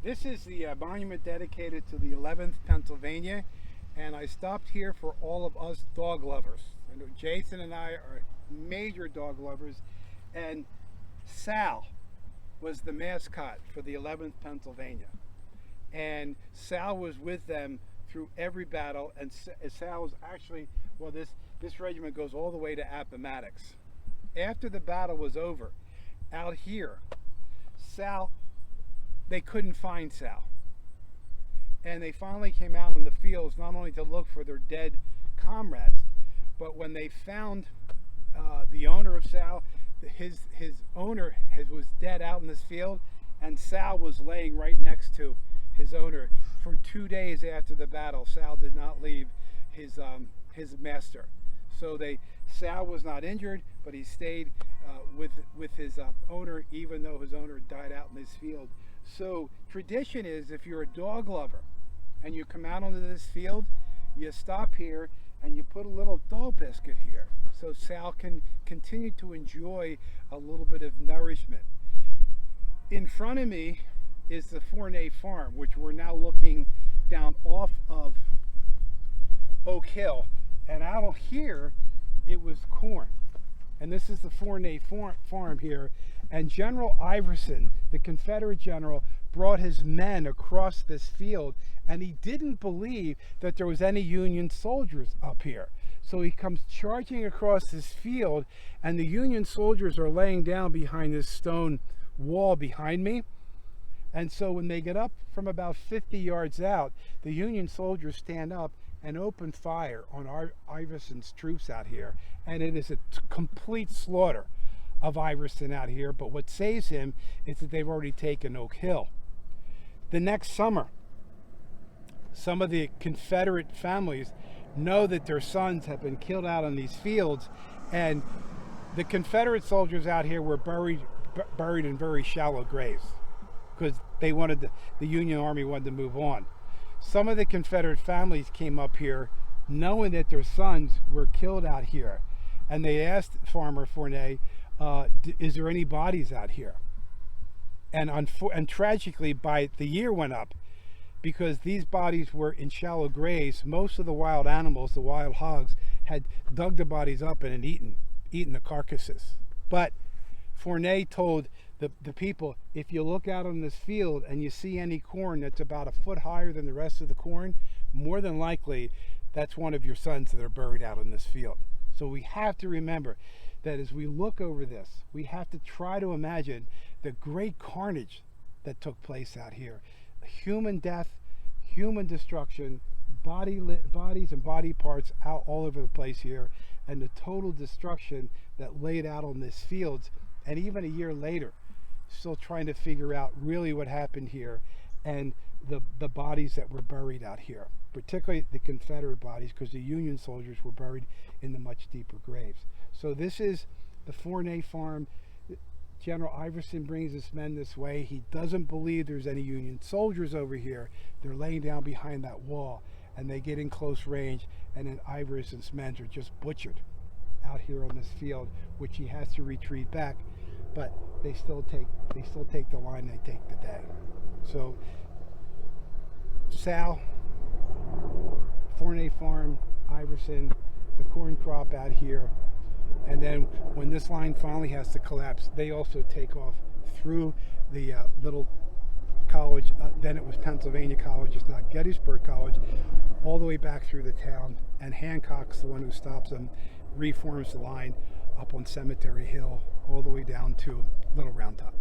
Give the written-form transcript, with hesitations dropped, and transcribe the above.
This is the monument dedicated to the 11th Pennsylvania, and I stopped here for all of us dog lovers. I know Jason and I are major dog lovers, and Sal was the mascot for the 11th Pennsylvania. And Sal was with them through every battle, and Sal was actually, well, this regiment goes all the way to Appomattox. After the battle was over, out here, Sal, they couldn't find Sal. And they finally came out in the fields not only to look for their dead comrades, but when they found the owner of Sal, his owner was dead out in this field, and Sal was laying right next to his owner. For 2 days after the battle, Sal did not leave his master. So Sal was not injured, but he stayed with his owner, even though his owner died out in this field. So tradition is, if you're a dog lover and you come out onto this field, you stop here and you put a little dog biscuit here so Sal can continue to enjoy a little bit of nourishment. In front of me is the Forney farm, which we're now looking down off of Oak Hill, and out here it was corn. And this is the Forney farm here. And General Iverson, the Confederate general, brought his men across this field, and he didn't believe that there was any Union soldiers up here. So he comes charging across this field, and the Union soldiers are laying down behind this stone wall behind me. And so when they get up from about 50 yards out, the Union soldiers stand up and open fire on Iverson's troops out here, and it is a complete slaughter of Iverson out here. But what saves him is that they've already taken Oak Hill. The next summer, some of the Confederate families know that their sons have been killed out on these fields, and the Confederate soldiers out here were buried in very shallow graves because they wanted the Union Army wanted to move on. Some of the Confederate families came up here knowing that their sons were killed out here, and they asked Farmer Forney, is there any bodies out here? And tragically, by the year went up, because these bodies were in shallow graves. Most of the wild animals, the wild hogs, had dug the bodies up and had eaten the carcasses. But Forney told the people, if you look out on this field and you see any corn that's about a foot higher than the rest of the corn, more than likely that's one of your sons that are buried out in this field. So we have to remember that as we look over this, we have to try to imagine the great carnage that took place out here. Human death, human destruction, bodies and body parts out all over the place here, and the total destruction that laid out on these fields. And even a year later, still trying to figure out really what happened here, and the bodies that were buried out here, particularly the Confederate bodies, because the Union soldiers were buried in the much deeper graves. So this is the Forney farm. General Iverson brings his men this way. He doesn't believe there's any Union soldiers over here. They're laying down behind that wall, and they get in close range, and then Iverson's men are just butchered out here on this field, which he has to retreat back, but they still take the line, they take the day. So Sal, Forney farm, Iverson, the corn crop out here, and then when this line finally has to collapse, they also take off through the little college, then it was Pennsylvania College, it's not Gettysburg College, all the way back through the town, and Hancock's the one who stops them, reforms the line up on Cemetery Hill all the way down to Little Round Top.